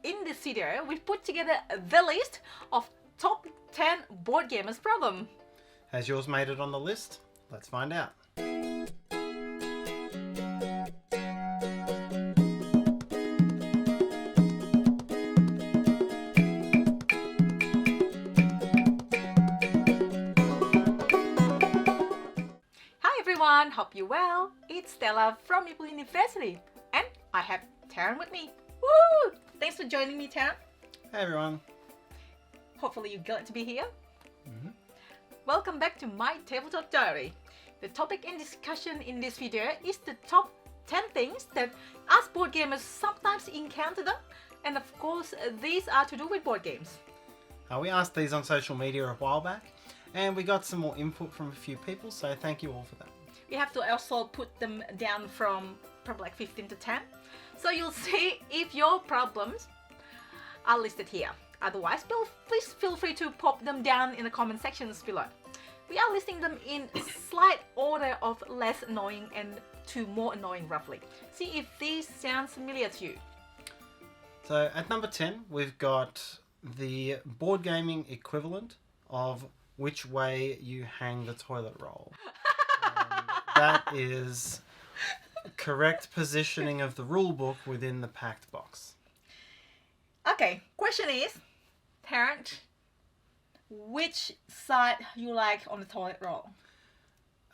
in this video, we've put together the list of top 10 board gamers problem. Has yours made it on the list? Let's find out. Hi everyone, hope you're well. It's Stella from Meeple University and I have Tarrant with me. Woo! Thanks for joining me, Tarrant. Hey everyone. Hopefully you're glad to be here. Welcome back to my tabletop diary. The topic in discussion in this video is the top 10 things that us board gamers sometimes encounter them, and of course these are to do with board games. We asked these on social media a while back and we got some more input from a few people, so thank you all for that. We have to also put them down from probably like 15 to 10. So you'll see if your problems are listed here. Otherwise, please feel free to pop them down in the comment sections below. We are listing them in slight order of less annoying and to more annoying roughly. See if these sound familiar to you. So at number 10, we've got the board gaming equivalent of which way you hang the toilet roll. That is correct positioning of the rule book within the packed box. Okay, question is, Tarrant, which side you like on the toilet roll?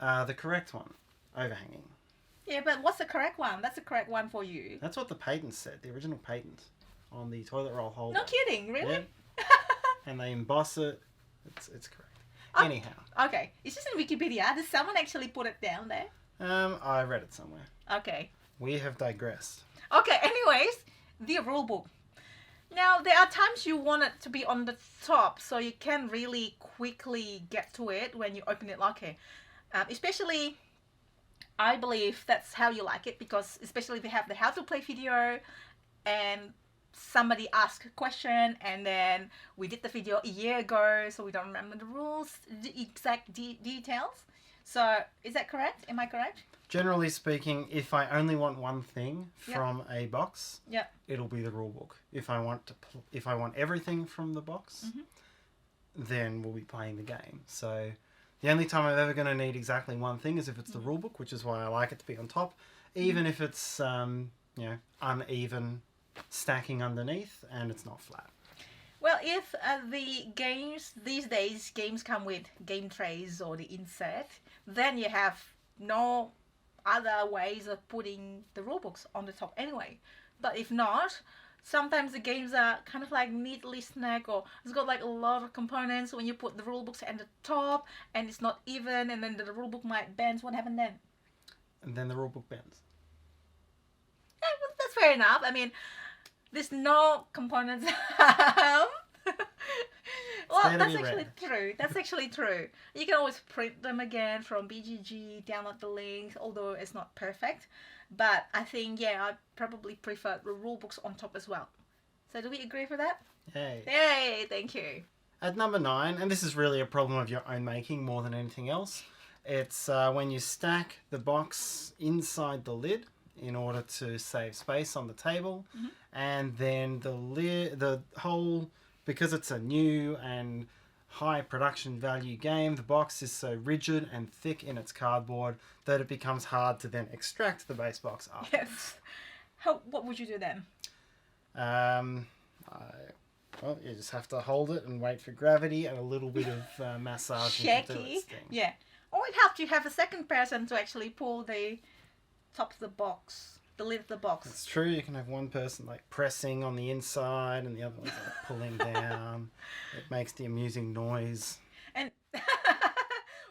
The correct one, overhanging. Yeah, but what's the correct one? That's the correct one for you. That's what the patent said, the original patent on the toilet roll holder. No kidding, really? Yeah. And they emboss it. It's correct. Oh, Anyhow. Okay, is this in Wikipedia? Did someone actually put it down there? I read it somewhere. Okay. We have digressed. Okay, anyways, the rule book. Now, there are times you want it to be on the top, so you can really quickly get to it when you open it. Okay, especially, I believe that's how you like it, because especially if you have the how to play video and somebody asked a question and then we did the video a year ago, so we don't remember the rules, the exact details. So, is that correct? Am I correct? Generally speaking, if I only want one thing from a box, it'll be the rule book. If I want everything from the box, then we'll be playing the game. So the only time I'm ever going to need exactly one thing is if it's the rule book, which is why I like it to be on top, even if it's uneven stacking underneath and it's not flat. Well, if the games these days come with game trays or the insert, then you have no other ways of putting the rulebooks on the top anyway. But if not, sometimes the games are kind of like neatly snagged, or it's got like a lot of components when you put the rulebooks at the top and it's not even, and then the rulebook might bend. What happened then? And then the rulebook bends. Yeah, well, that's fair enough. I mean, there's no components. Well, that's actually true. That's actually true. You can always print them again from BGG, download the links, although it's not perfect. But I think, I probably prefer the rule books on top as well. So do we agree for that? Yay. Yay, thank you. At number 9, and this is really a problem of your own making more than anything else, it's when you stack the box inside the lid in order to save space on the table, and then the whole, because it's a new and high production value game, the box is so rigid and thick in its cardboard that it becomes hard to then extract the base box after. Yes. What would you do then? Well, you just have to hold it and wait for gravity and a little bit of massage. Shaky. Yeah. Or it helps you have a second person to actually pull the top of the box, the lid of the box. It's true. You can have one person like pressing on the inside and the other one's like pulling down. It makes the amusing noise. And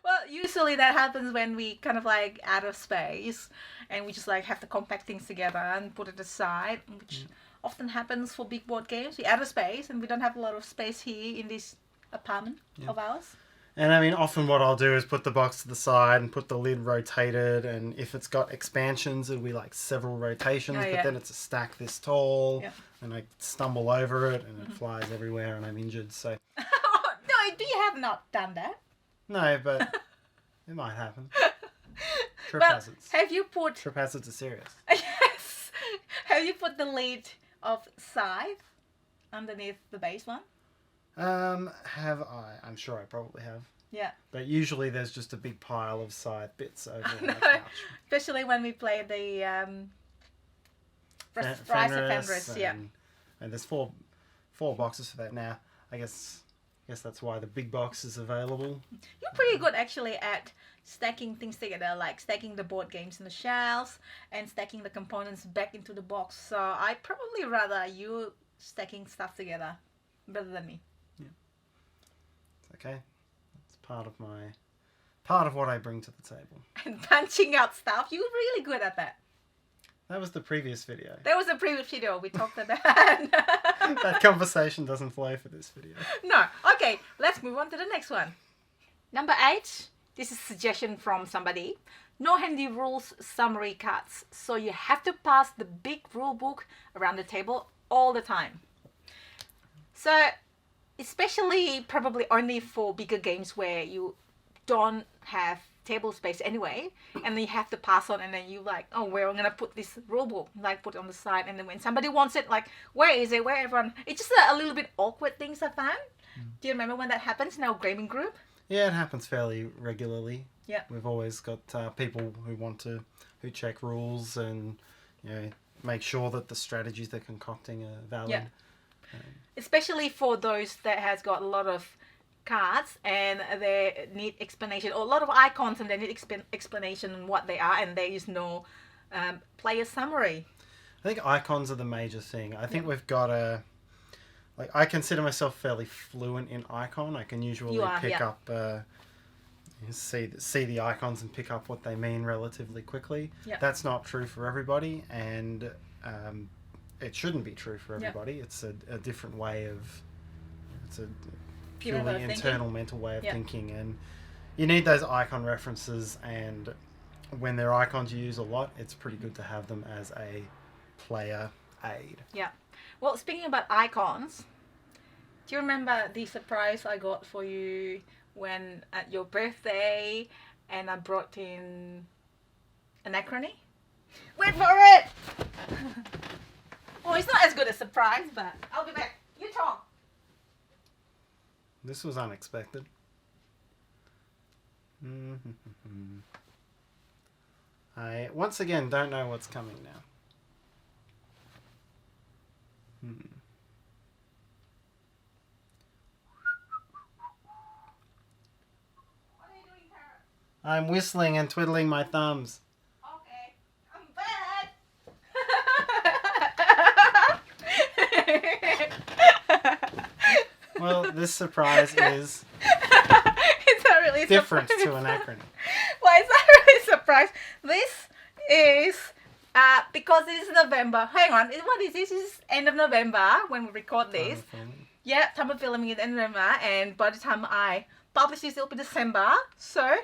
well, usually that happens when we kind of like out of space and we just like have to compact things together and put it aside, which often happens for big board games. We out of space and we don't have a lot of space here in this apartment of ours. And I mean, often what I'll do is put the box to the side and put the lid rotated, and if it's got expansions, it'll be like several rotations, but then it's a stack this tall, and I stumble over it, and it flies everywhere, and I'm injured, so... No, do you have not done that? No, but it might happen. Trip Well, hazards. have you put... Trip hazards are serious. Yes! Have you put the lid of side underneath the base one? Have I? I'm sure I probably have. Yeah. But usually there's just a big pile of side bits over on the No, couch. especially when we play the Rise of Fenris. Yeah. And there's four boxes for that now. I guess that's why the big box is available. You're pretty good actually at stacking things together, like stacking the board games in the shelves and stacking the components back into the box. So I probably rather you stacking stuff together better than me. Yeah. It's okay. It's part of what I bring to the table. And punching out stuff, you're really good at that. That was the previous video. That was the previous video we talked about. That conversation doesn't flow for this video. No. Okay, let's move on to the next one. Number 8. This is a suggestion from somebody. No handy rules summary cards. So you have to pass the big rule book around the table all the time. So, especially probably only for bigger games where you don't have table space anyway, and then you have to pass on, and then you like, oh, where I'm gonna put this rule book, like put it on the side, and then when somebody wants it, like, where is it, where everyone, it's just a little bit awkward things I found. Do you remember when that happens in our gaming group? Yeah, it happens fairly regularly. Yeah. We've always got people who check rules and, make sure that the strategies they're concocting are valid. Yeah. Especially for those that has got a lot of cards and they need explanation, or a lot of icons and they need explanation on what they are, and there is no player summary. I think icons are the major thing. I think we've got I consider myself fairly fluent in icon. I can usually pick up, see the icons and pick up what they mean relatively quickly. Yeah. That's not true for everybody, and it shouldn't be true for everybody. Yeah. It's a different way of, it's a purely internal mental way of thinking, and you need those icon references, and when they're icons you use a lot, it's pretty good to have them as a player aid. Yeah. Well, speaking about icons, do you remember the surprise I got for you when at your birthday and I brought in an acrony? Wait for it! Well, it's not as good a surprise, but I'll be back. You talk. This was unexpected. I once again don't know what's coming now. What are you doing, Tarrant? I'm whistling and twiddling my thumbs. Okay, I'm back. Well, this surprise is it's not really different surprise. to an acronym. Well, it's not really a surprise. This is because it is November. Hang on, what is this? This is end of November when we record this. Yeah, time of filming is end of November, and by the time I publish this, it'll be December. So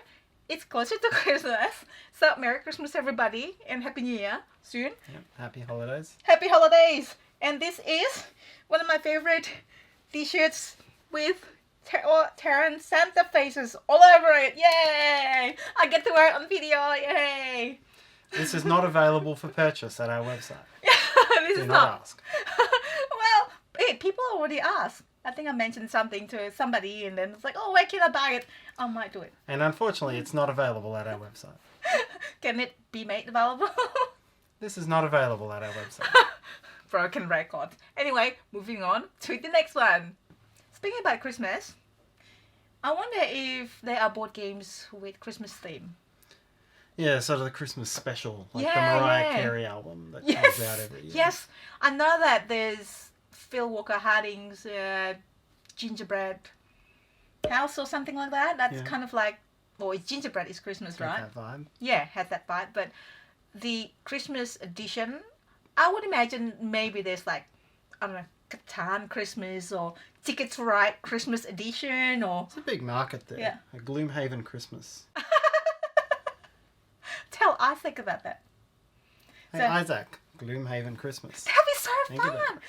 it's closer to Christmas. So Merry Christmas, everybody, and Happy New Year soon. Yep, happy holidays. Happy holidays. And this is one of my favorite t-shirts with Tarrant Santa faces all over it. Yay! I get to wear it on video. Yay! This is not available for purchase at our website. This Do is not ask. Well, hey, people already asked. I think I mentioned something to somebody and then it's like, oh, where can I buy it? I might do it. And unfortunately, it's not available at our website. Can it be made available? This is not available at our website. Broken record. Anyway, moving on to the next one. Speaking about Christmas, I wonder if there are board games with Christmas theme. Yeah, sort of the Christmas special, like the Mariah Carey album that comes out every year. Yes, I know that there's Phil Walker Harding's Gingerbread House or something like that. That's kind of like, well, it's gingerbread is Christmas, right? That vibe. Yeah, has that vibe. But the Christmas edition, I would imagine maybe there's like, I don't know, Catan Christmas or Ticket to Ride Christmas edition or... It's a big market there. Yeah. A Gloomhaven Christmas. Tell Isaac about that. Hey, Isaac, Gloomhaven Christmas. That'll be so fun.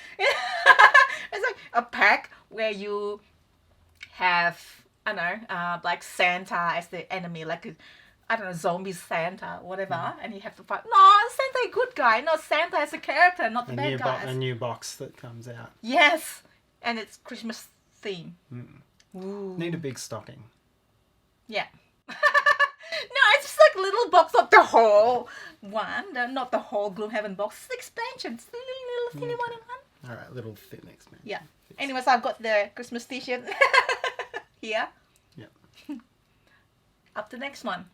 It's like a pack where you have, I don't know, like Santa as the enemy, like I don't know, zombie Santa, whatever, and you have to fight. No, Santa a good guy. No, Santa as a character, not the bad guy. A new box that comes out. Yes, and it's Christmas theme. Ooh. Need a big stocking. Yeah. No, it's just like a little box of the whole one. Not the whole Gloomhaven box. It's the expansion. It's the little thinny one. All right, little thin expansion. Yeah. Anyways, I've got the Christmas t-shirt here. Yeah. Up to the next one.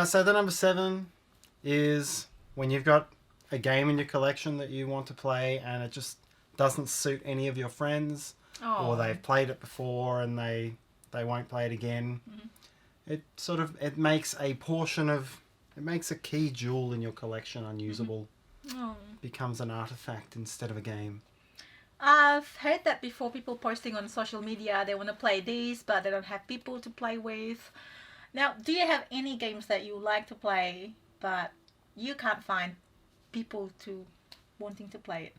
So the number 7 is when you've got a game in your collection that you want to play and it just doesn't suit any of your friends, or they've played it before and they won't play it again. It makes a portion of, it makes a key jewel in your collection unusable. Becomes an artifact instead of a game. I've heard that before, people posting on social media, they want to play these but they don't have people to play with. Now, do you have any games that you like to play but you can't find people to wanting to play it?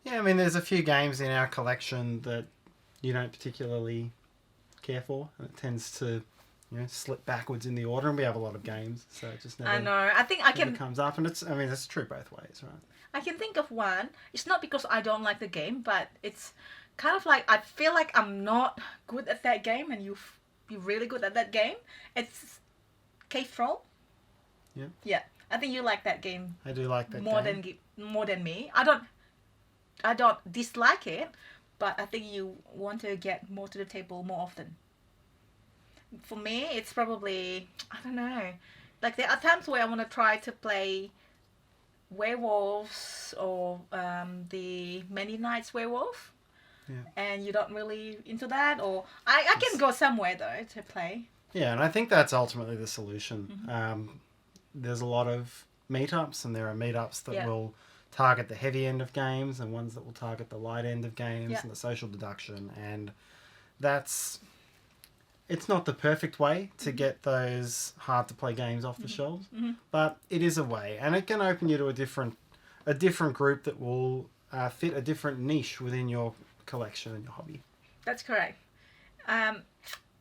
Yeah, I mean, there's a few games in our collection that you don't particularly care for, and it tends to, you know, slip backwards in the order, and we have a lot of games, so it just never, I know. I think I can comes up, and it's true both ways, right? I can think of one. It's not because I don't like the game, but it's kind of like I feel like I'm not good at that game and you're really good at that game. It's Cave Troll. Yeah. Yeah. I think you like that game I do like that more game. more than me. I don't dislike it, but I think you want to get more to the table more often. For me, it's probably, I don't know. Like there are times where I want to try to play werewolves or the Many Nights Werewolf. Yeah. And you're not really into that, or I can go somewhere though to play. Yeah, and I think that's ultimately the solution. There's a lot of meetups, and there are meetups that will target the heavy end of games and ones that will target the light end of games and the social deduction, and it's not the perfect way to get those hard to play games off the shelves, but it is a way, and it can open you to a different group that will fit a different niche within your collection and your hobby. That's correct.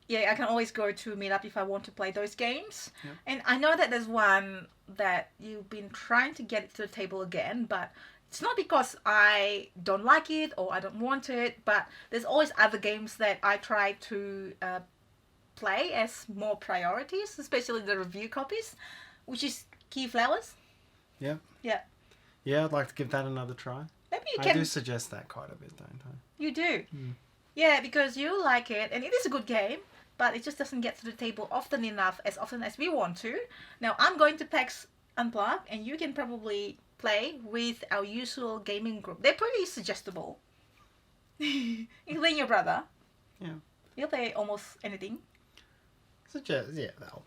Yeah, I can always go to Meetup if I want to play those games. Yep. And I know that there's one that you've been trying to get it to the table again, but it's not because I don't like it or I don't want it, but there's always other games that I try to play as more priorities, especially the review copies, which is Keyflowers. Yeah. Yeah. Yeah, I'd like to give that another try. Maybe you I can. do suggest that quite a bit, don't I? You do. Yeah, because you like it, and it is a good game, but it just doesn't get to the table often enough, as often as we want to. Now, I'm going to PAX Unplug, and you can probably play with our usual gaming group. They're pretty suggestible. Including your brother. Yeah. He'll play almost anything. That'll.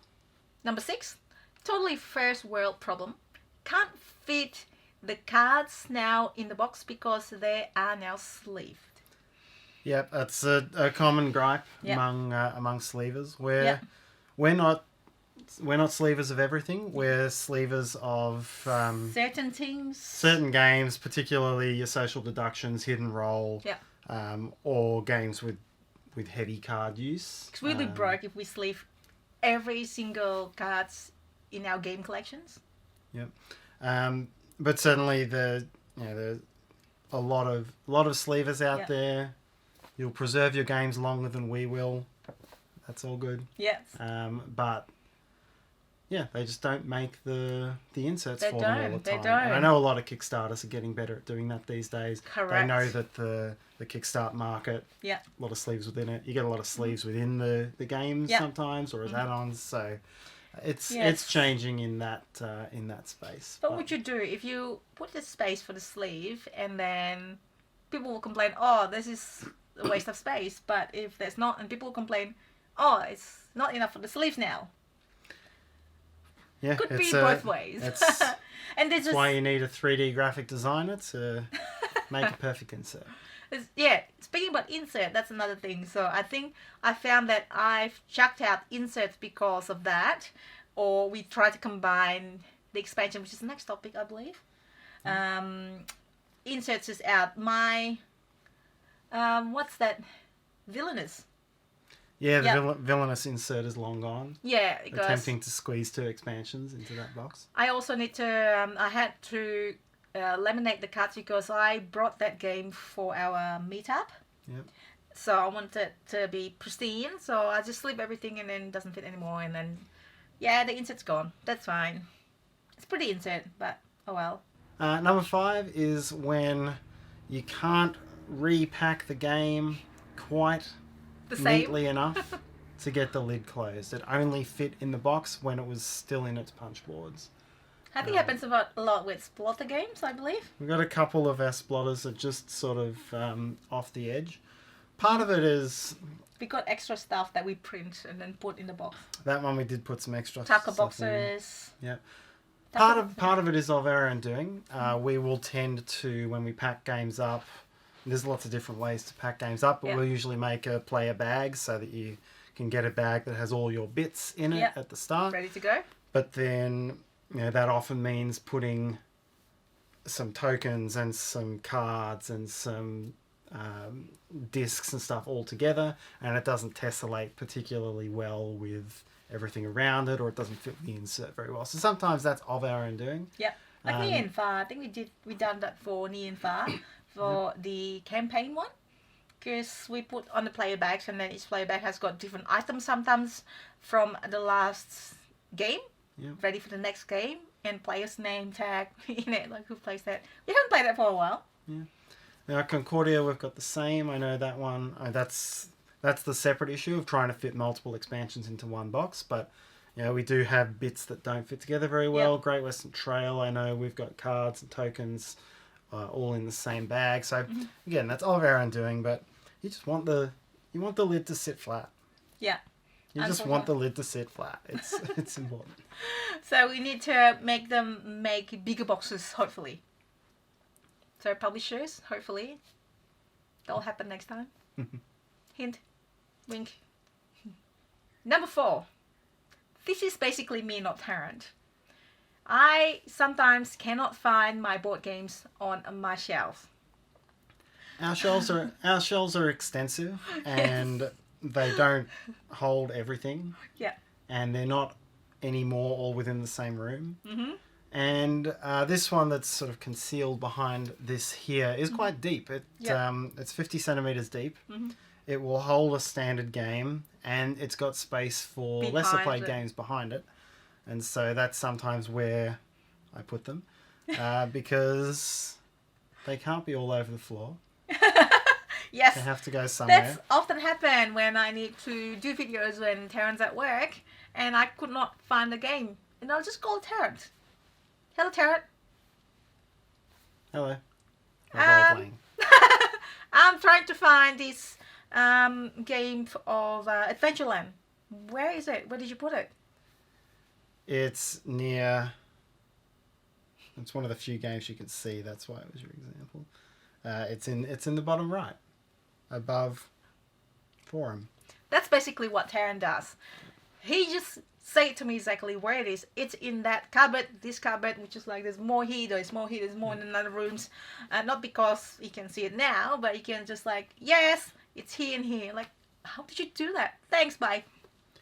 Number 6, totally first world problem. Can't fit the cards now in the box because they are now sleeved. Yep, that's a common gripe among sleevers. We're not sleevers of everything. We're sleevers of certain things, certain games, particularly your social deductions, hidden roll, or games with heavy card use. It's really broke if we sleeve every single cards in our game collections. Yep, but certainly there's a lot of sleevers out there. You'll preserve your games longer than we will. That's all good. Yes. But yeah, they just don't make the inserts for them all the time. They don't. And I know a lot of Kickstarters are getting better at doing that these days. Correct. They know that the Kickstart market, a lot of sleeves within it. You get a lot of sleeves within the games sometimes, or as add-ons. So it's changing in that space. But what would you do if you put the space for the sleeve and then people will complain, oh, this is a waste of space. But if there's not, and people will complain, oh, it's not enough for the sleeves now. Yeah, could be both ways. And that's why you need a 3D graphic designer to make a perfect insert. Speaking about insert, that's another thing. So I think I found that I've chucked out inserts because of that, or we try to combine the expansion, which is the next topic, I believe. Inserts is out. My what's that? Villainous. Yeah, the villainous insert is long gone. Yeah, because attempting to squeeze 2 expansions into that box. I also need to. I had to laminate the cards because I brought that game for our meetup, Yep. So I want it to be pristine. So I just slip everything and then it doesn't fit anymore. And then, yeah, the insert's gone. That's fine. It's pretty insert, but oh well. Number 5 is when you can't repack the game quite The same. neatly enough to get the lid closed. It only fit in the box when it was still in its punch boards. I think it happens a lot with Splotter games, I believe. We've got a couple of our splotters that just sort of off the edge. Part of it is... We got extra stuff that we print and then put in the box. That one we did put some extra Tucker stuff in. boxes. Yeah. Part of it is of our own doing. We will tend to, when we pack games up, there's lots of different ways to pack games up, but we'll usually make a player bag so that you can get a bag that has all your bits in it at the start. Ready to go. But then, that often means putting some tokens and some cards and some discs and stuff all together, and it doesn't tessellate particularly well with everything around it, or it doesn't fit the insert very well. So sometimes that's of our own doing. Yeah, like Near and Far. I think we done that for Near and Far for the campaign one, because we put on the player bags, and then each player bag has got different items sometimes from the last game, ready for the next game, and player's name tag in it, like who plays that. We haven't played that for a while. Yeah. Now Concordia, we've got the same. I know that one. That's the separate issue of trying to fit multiple expansions into one box. But we do have bits that don't fit together very well. Yep. Great Western Trail, I know we've got cards and tokens all in the same bag. So again, that's all of our own doing. But you just want the lid to sit flat. Yeah. You just want the lid to sit flat. It's important. So we need to make them make bigger boxes, hopefully. So publishers, hopefully, that'll happen next time. Hint, wink. Number 4. This is basically me, not Tarrant. I sometimes cannot find my board games on my shelf. Our shelves are extensive, and they don't hold everything. Yeah. And they're not anymore all within the same room. Mm-hmm. And this one that's sort of concealed behind this here is quite deep. It's 50 centimetres deep. Mm-hmm. It will hold a standard game, and it's got space for lesser played games behind it. And so that's sometimes where I put them, because they can't be all over the floor. Yes. They have to go somewhere. That's often happen when I need to do videos when Tarrant's at work, and I could not find the game. And I'll just call Tarrant. Hello, Tarrant. Hello. I'm trying to find this game of Adventureland. Where is it? Where did you put it? It's near... It's one of the few games you can see. That's why it was your example. It's in the bottom right, above Forum. That's basically what Tarrant does. He just say to me exactly where it is. It's in that cupboard, this cupboard, which is like there's more here, there's more in another rooms. Not because he can see it now, but he can just like, yes, it's here and here. Like, how did you do that? Thanks, bye.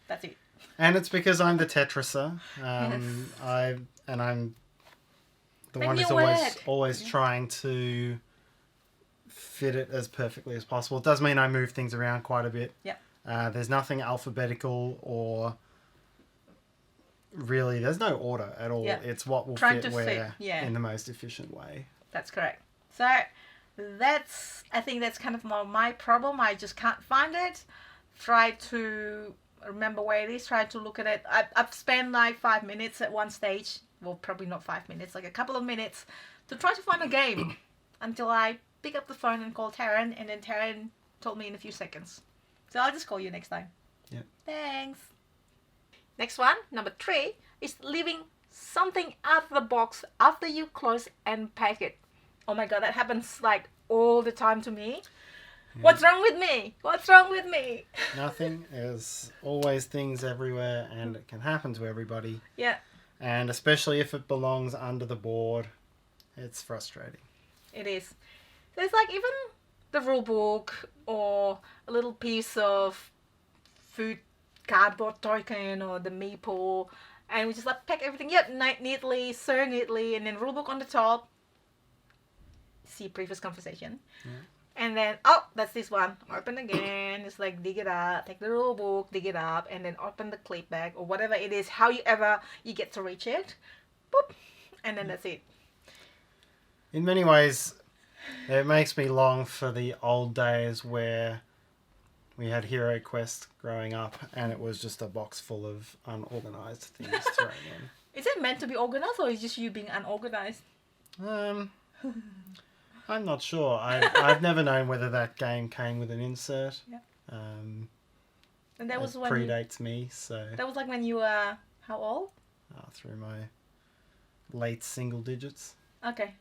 That's it. And it's because I'm the Tetriser. Yes. I'm the one who's always trying to fit it as perfectly as possible. It does mean I move things around quite a bit. Yep. There's nothing alphabetical or really, there's no order at all. Yep. It's what will fit where in the most efficient way. That's correct. So I think that's kind of my problem. I just can't find it. Try to remember where it is. Try to look at it. I've spent like 5 minutes at one stage. Well, probably not 5 minutes, like a couple of minutes to try to find a game until I pick up the phone and call Tarrant, and then Tarrant told me in a few seconds. So I'll just call you next time. Yeah. Thanks. Next one, number 3, is leaving something out of the box after you close and pack it. Oh my god, that happens like all the time to me. Yeah. What's wrong with me? What's wrong with me? Nothing. There's always things everywhere, and it can happen to everybody. Yeah. And especially if it belongs under the board, it's frustrating. It is. There's like even the rule book or a little piece of food cardboard token or the Meeple, and we just like pack everything neatly, so neatly, and then rule book on the top. See previous conversation. Yeah. And then, oh, that's this one. Open again. It's like dig it up, take the rule book, dig it up, and then open the clip bag or whatever it is, how you ever you get to reach it. Boop. And then that's it. In many ways, it makes me long for the old days where we had Hero Quest growing up and it was just a box full of unorganized things thrown Is it meant to be organized or is just you being unorganized? in. I'm not sure. I've never known whether that game came with an insert. Yeah. And that was it when predates me, so that was like when you were how old? through my late single digits. Okay.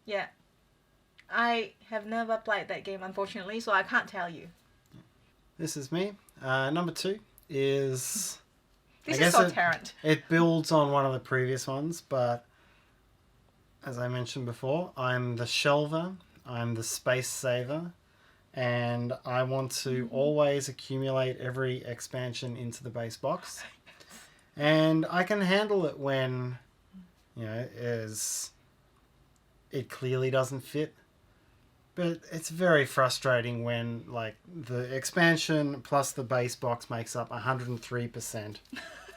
Yeah. I have never played that game, unfortunately, so I can't tell you. This is me. Number 2 is... This is so Tarrant. It builds on one of the previous ones, but as I mentioned before, I'm the shelver, I'm the space saver, and I want to always accumulate every expansion into the base box. And I can handle it when, it clearly doesn't fit. But it's very frustrating when, like, the expansion plus the base box makes up 103%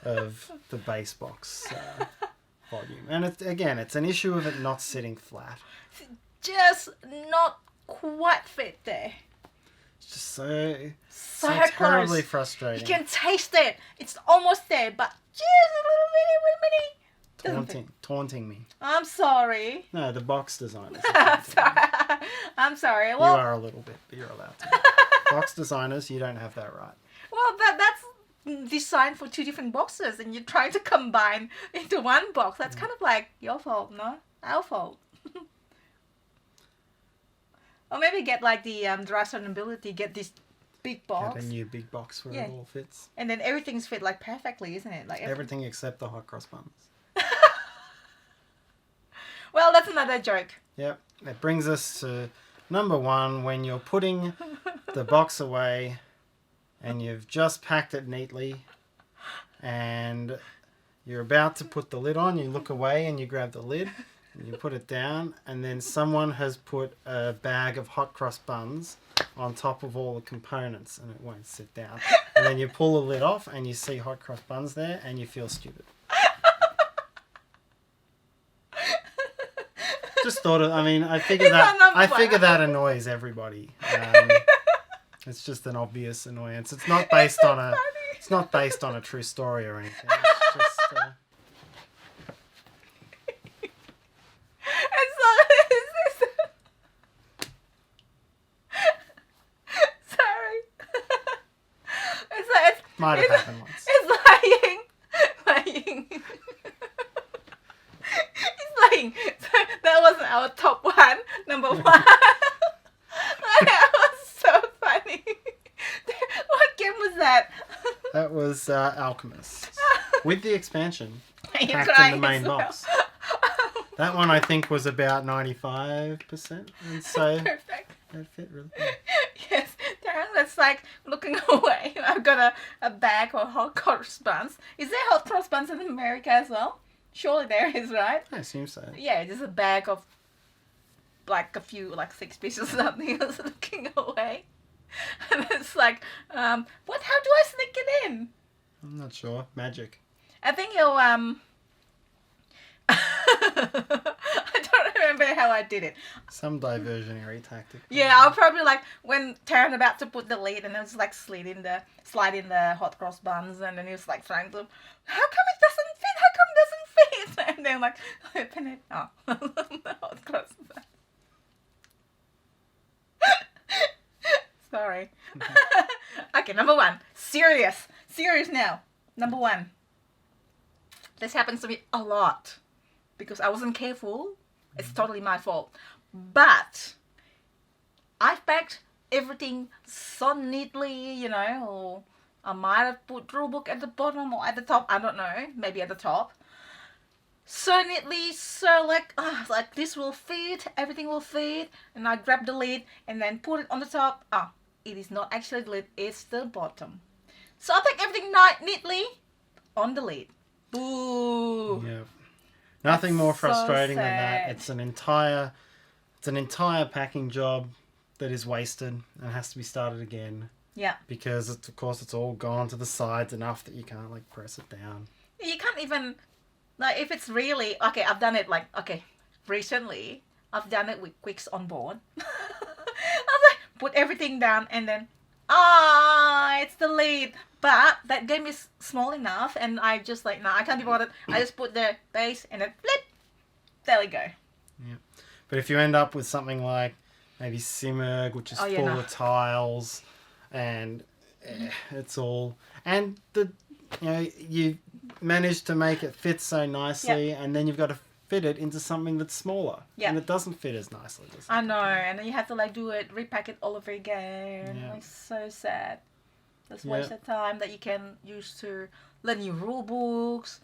of the base box volume. And it's an issue of it not sitting flat. Just not quite fit there. It's just so close. terribly frustrating. You can taste it. It's almost there, but just a little bitty. Taunting me. I'm sorry. No, the box designers. I'm sorry. Well, you are a little bit, but you're allowed to. Box designers, you don't have that right. Well, that's designed for 2 different boxes, and you're trying to combine into one box. That's kind of like your fault, no? Our fault. Or maybe get like the dry sustainability, get this big box. Get a new big box where it all fits. And then everything's fit like perfectly, isn't it? Like everything except the hot cross buns. Well, that's another joke. Yep. That brings us to number 1, when you're putting the box away and you've just packed it neatly and you're about to put the lid on, you look away and you grab the lid and you put it down, and then someone has put a bag of hot cross buns on top of all the components and it won't sit down. And then you pull the lid off and you see hot cross buns there and you feel stupid. Just thought of, I figure that annoys everybody. It's just an obvious annoyance. It's not based on a true story or anything. It's just sorry. Might have happened once. It's lying. That wasn't our top one. Number 1. That was so funny. What game was that? That was Alchemist. With the expansion You're packed in the main as well. box. That one I think was about 95%. And so Perfect. that fit really well. Yes, Tarrant was like looking away. I've got a bag of hot cross buns. Is there hot cross buns in America as well? Surely there is, right? I assume so. Yeah, just a bag of like a few, like 6 pieces or something. I was looking away. And it's like, how do I sneak it in? I'm not sure. Magic. I think you'll, I don't remember how I did it. Some diversionary tactic. Yeah, I'll probably like when Tarrant about to put the lid and I was like slide in the hot cross buns and then he was like trying to, how come it doesn't fit? How come it doesn't fit? And then like open it. Oh, the hot cross buns. Sorry. Okay, number 1. Serious now. Number 1. This happens to me a lot because I wasn't careful. It's totally my fault. But I've packed everything so neatly, or I might have put Rulebook at the bottom or at the top. I don't know. Maybe at the top. So neatly, so like this will fit, everything will fit. And I grab the lid and then put it on the top. It is not actually the lid, it's the bottom. So I pack everything neatly on the lid. Boo! Yep. Nothing more so frustrating than sad. that. It's an entire packing job that is wasted and has to be started again. Yeah. Because of course it's all gone to the sides enough that you can't like press it down. You can't even, like, if it's really okay. I've done it recently. I've done it with Quicks on board. I've like put everything down and then it's the lid. But that game is small enough, and I just like, I can't be bothered. I just put the base and then flip. There we go. Yeah. But if you end up with something like maybe Simmerg, which is full of tiles, and it's all, and you managed to make it fit so nicely, and then you've got to fit it into something that's smaller, and it doesn't fit as nicely. I know, and then you have to like repack it all over again. Like, so sad. That's waste of time that you can use to learn new rule books,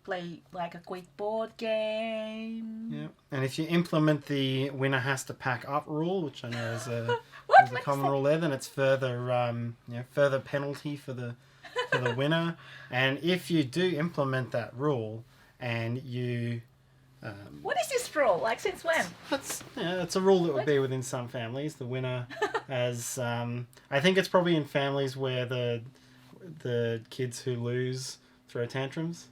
play like a quick board game. Yeah, and if you implement the winner has to pack up rule, which I know is a common rule there, then it's further penalty for the winner. And if you do implement that rule, and you what is this rule? Like, since when? It's a rule that would be within some families. The winner has, I think it's probably in families where the kids who lose throw tantrums.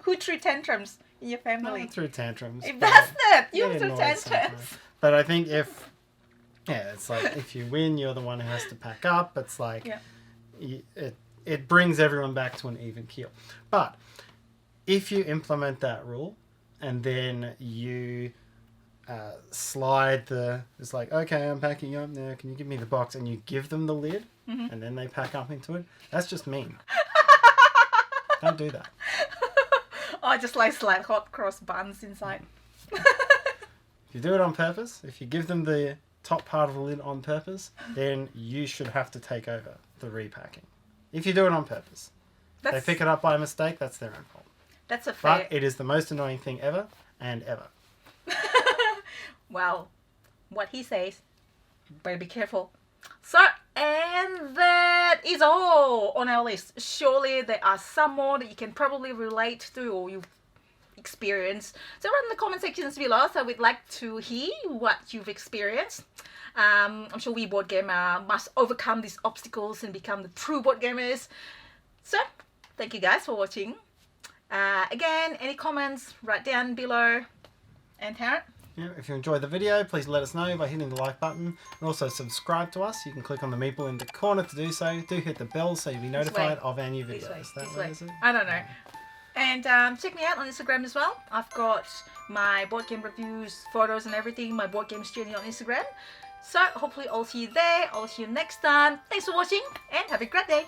Who threw tantrums in your family? Not through tantrums. If that's it, you threw tantrums. But I think it's like if you win, you're the one who has to pack up. It's like it brings everyone back to an even keel. But if you implement that rule and then you slide it's like, okay, I'm packing up now, can you give me the box? And you give them the lid and then they pack up into it. That's just mean. Don't do that. Just like slide hot cross buns inside. If you do it on purpose, if you give them the top part of the lid on purpose, then you should have to take over the repacking. If you do it on purpose. If they pick it up by mistake, that's their own fault. That's a fair... But it is the most annoying thing ever and ever. Well, what he says, better be careful. So, and that is all on our list. Surely there are some more that you can probably relate to or you've experienced. So write in the comment sections below, so we'd like to hear what you've experienced. I'm sure we board gamer must overcome these obstacles and become the true board gamers. So, thank you guys for watching. Again, any comments, write down below. And Tarrant? Yeah, if you enjoyed the video, please let us know by hitting the like button. And also subscribe to us. You can click on the Meeple in the corner to do so. Do hit the bell so you'll be notified of our new videos. That way, is it? I don't know. And check me out on Instagram as well. I've got my board game reviews, photos and everything, my board games journey on Instagram. So hopefully I'll see you there. I'll see you next time. Thanks for watching and have a great day.